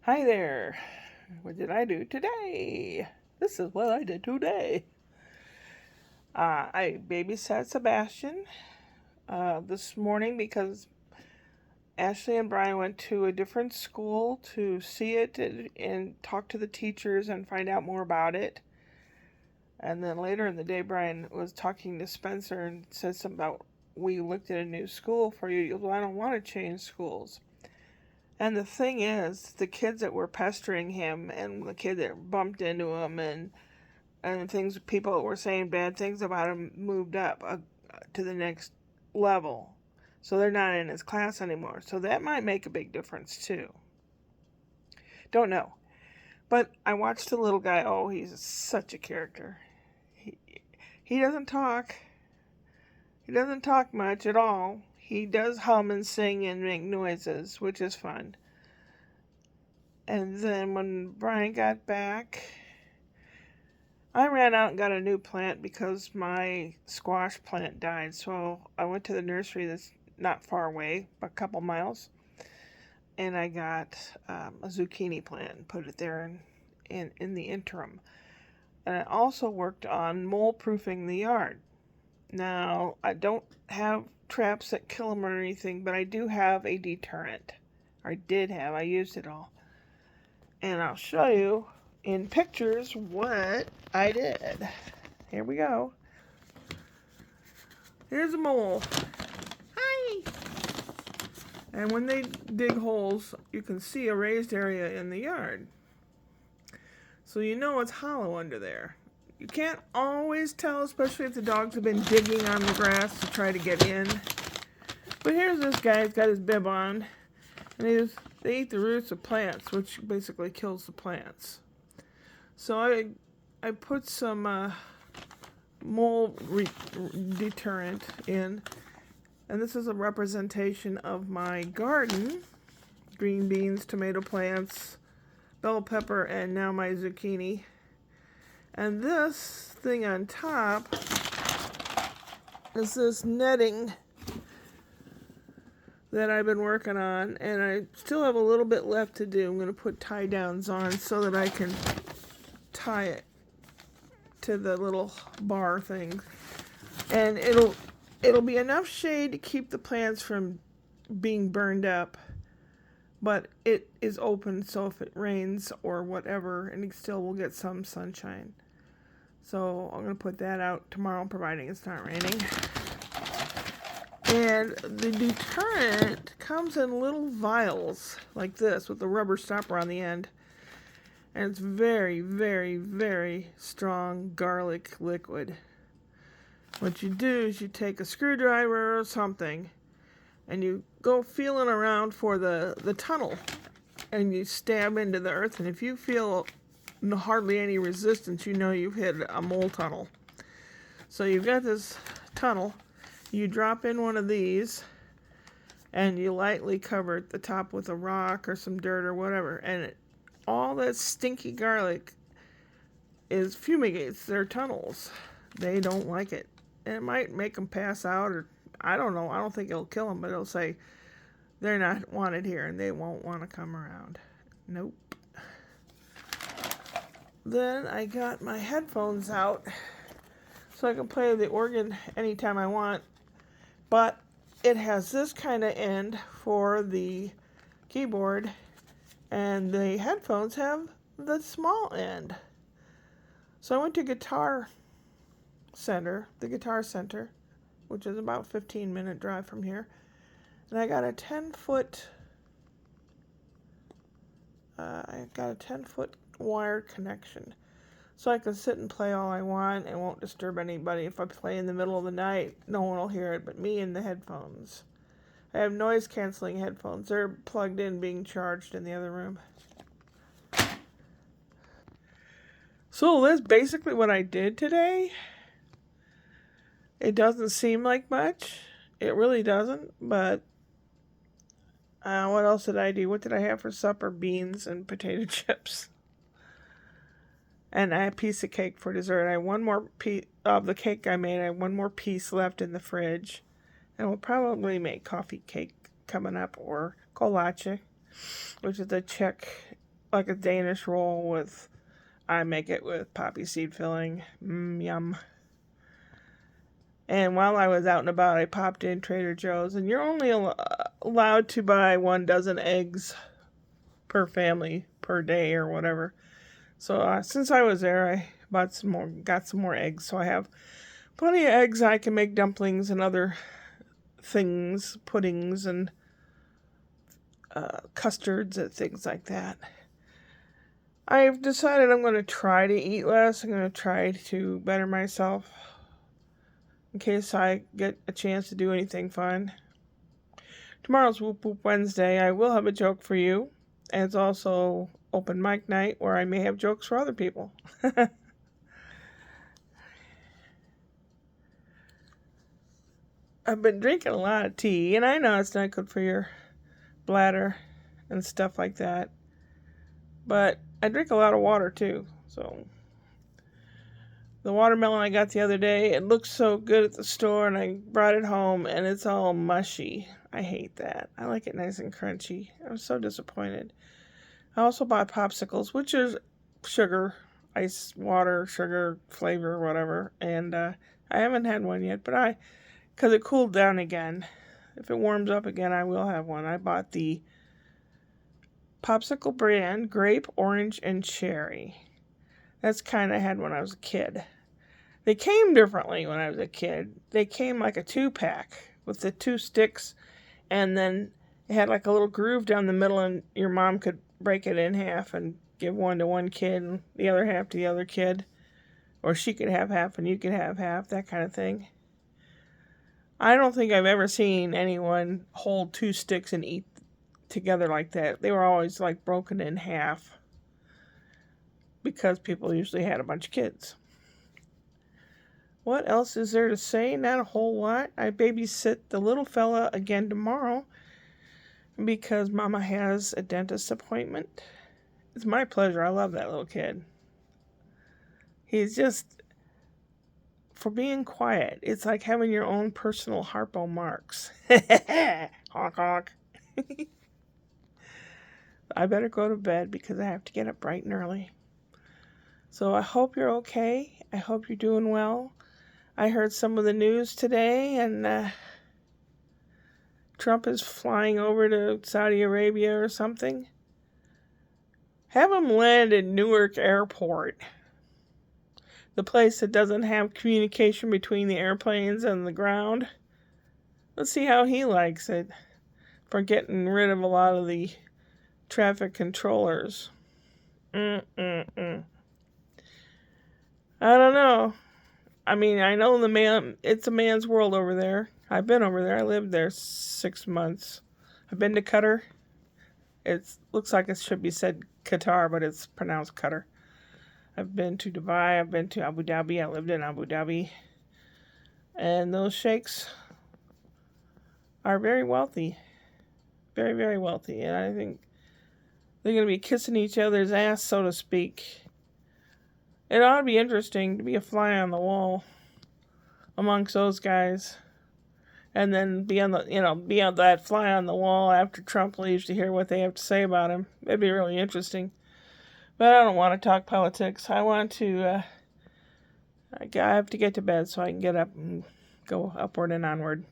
Hi there. What did I do today? This is what I did today. I babysat Sebastian this morning because Ashley and Brian went to a different school to see it and talk to the teachers and find out more about it. And then later in the day, Brian was talking to Spencer and said something about, we looked at a new school for you. He goes, well, I don't want to change schools. And the thing is, the kids that were pestering him and the kid that bumped into him and things, people that were saying bad things about him moved up to the next level. So they're not in his class anymore. So that might make a big difference too. Don't know. But I watched the little guy. Oh, he's such a character. He doesn't talk. He doesn't talk much at all. He does hum and sing and make noises, which is fun. And then when Brian got back, I ran out and got a new plant because my squash plant died. So I went to the nursery that's not far away, a couple miles, and I got a zucchini plant and put it there in the interim. And I also worked on mole proofing the yard. Now, I don't have traps that kill them or anything, but I do have a deterrent. Or I did have. I used it all. And I'll show you in pictures what I did. Here we go. Here's a mole. Hi! And when they dig holes, you can see a raised area in the yard. So you know it's hollow under there. You can't always tell, especially if the dogs have been digging on the grass to try to get in. But here's this guy, he's got his bib on, and they eat the roots of plants, which basically kills the plants. So I put some mole deterrent in, and this is a representation of my garden: green beans, tomato plants, bell pepper, and now my zucchini. And this thing on top is this netting that I've been working on, and I still have a little bit left to do. I'm going to put tie downs on so that I can tie it to the little bar thing, and it'll be enough shade to keep the plants from being burned up, but it is open, so if it rains or whatever, and it still will get some sunshine. So I'm going to put that out tomorrow, providing it's not raining. And the deterrent comes in little vials like this with a rubber stopper on the end. And it's very, very, very strong garlic liquid. What you do is you take a screwdriver or something and you go feeling around for the tunnel, and you stab into the earth, and if you feel hardly any resistance, you know you've hit a mole tunnel. So you've got this tunnel, you drop in one of these, and you lightly cover the top with a rock or some dirt or whatever, and all that stinky garlic fumigates their tunnels. They don't like it. And it might make them pass out, or I don't know. I don't think it'll kill them, but it'll say they're not wanted here and they won't want to come around. Nope. Then I got my headphones out so I can play the organ anytime I want, but it has this kind of end for the keyboard, and the headphones have the small end. So I went to the Guitar Center, which is about a 15-minute drive from here, and I got a 10-foot wired connection, so I can sit and play all I want and won't disturb anybody. If I play in the middle of the night, no one will hear it but me and the headphones. I have noise canceling headphones. They're plugged in, being charged in the other room. So that's basically what I did today. It doesn't seem like much. It really doesn't, but what else did I do? What did I have for supper? Beans and potato chips. And I had a piece of cake for dessert. I had one more piece of the cake I made. I had one more piece left in the fridge. And we'll probably make coffee cake coming up, or kolache, which is a Czech like a Danish roll with, I make it with poppy seed filling. Yum. And while I was out and about, I popped in Trader Joe's, and you're only allowed to buy 1 dozen eggs per family per day or whatever. So since I was there, I got some more eggs. So I have plenty of eggs. I can make dumplings and other things, puddings and custards and things like that. I've decided I'm going to try to eat less. I'm going to try to better myself in case I get a chance to do anything fun. Tomorrow's Whoop Whoop Wednesday. I will have a joke for you. And it's also open mic night where I may have jokes for other people. I've been drinking a lot of tea, and I know it's not good for your bladder and stuff like that. But I drink a lot of water too. So the watermelon I got the other day, it looked so good at the store, and I brought it home, and it's all mushy. I hate that. I like it nice and crunchy. I'm so disappointed. I also bought popsicles, which is sugar, ice, water, sugar, flavor, whatever. And I haven't had one yet, but because it cooled down again. If it warms up again, I will have one. I bought the popsicle brand, grape, orange, and cherry. That's kind of had when I was a kid. They came differently when I was a kid. They came like a 2-pack with the 2 sticks, and then it had like a little groove down the middle, and your mom could break it in half and give one to one kid and the other half to the other kid. Or she could have half and you could have half, that kind of thing. I don't think I've ever seen anyone hold 2 sticks and eat together like that. They were always like broken in half because people usually had a bunch of kids. What else is there to say? Not a whole lot. I babysit the little fella again tomorrow because Mama has a dentist appointment. It's my pleasure. I love that little kid. He's just, for being quiet, it's like having your own personal Harpo Marx. Honk honk. I better go to bed because I have to get up bright and early. So I hope you're okay. I hope you're doing well. I heard some of the news today, and Trump is flying over to Saudi Arabia or something. Have him land in Newark Airport, the place that doesn't have communication between the airplanes and the ground. Let's see how he likes it for getting rid of a lot of the traffic controllers. I don't know. I mean, I know it's a man's world over there. I've been over there. I lived there 6 months. I've been to Qatar. It looks like it should be said Qatar, but it's pronounced Qatar. I've been to Dubai. I've been to Abu Dhabi. I lived in Abu Dhabi. And those sheikhs are very wealthy. Very, very wealthy. And I think they're going to be kissing each other's ass, so to speak. It ought to be interesting to be a fly on the wall amongst those guys. And then be on that fly on the wall after Trump leaves to hear what they have to say about him. It'd be really interesting. But I don't want to talk politics. I want to, I have to get to bed so I can get up and go upward and onward.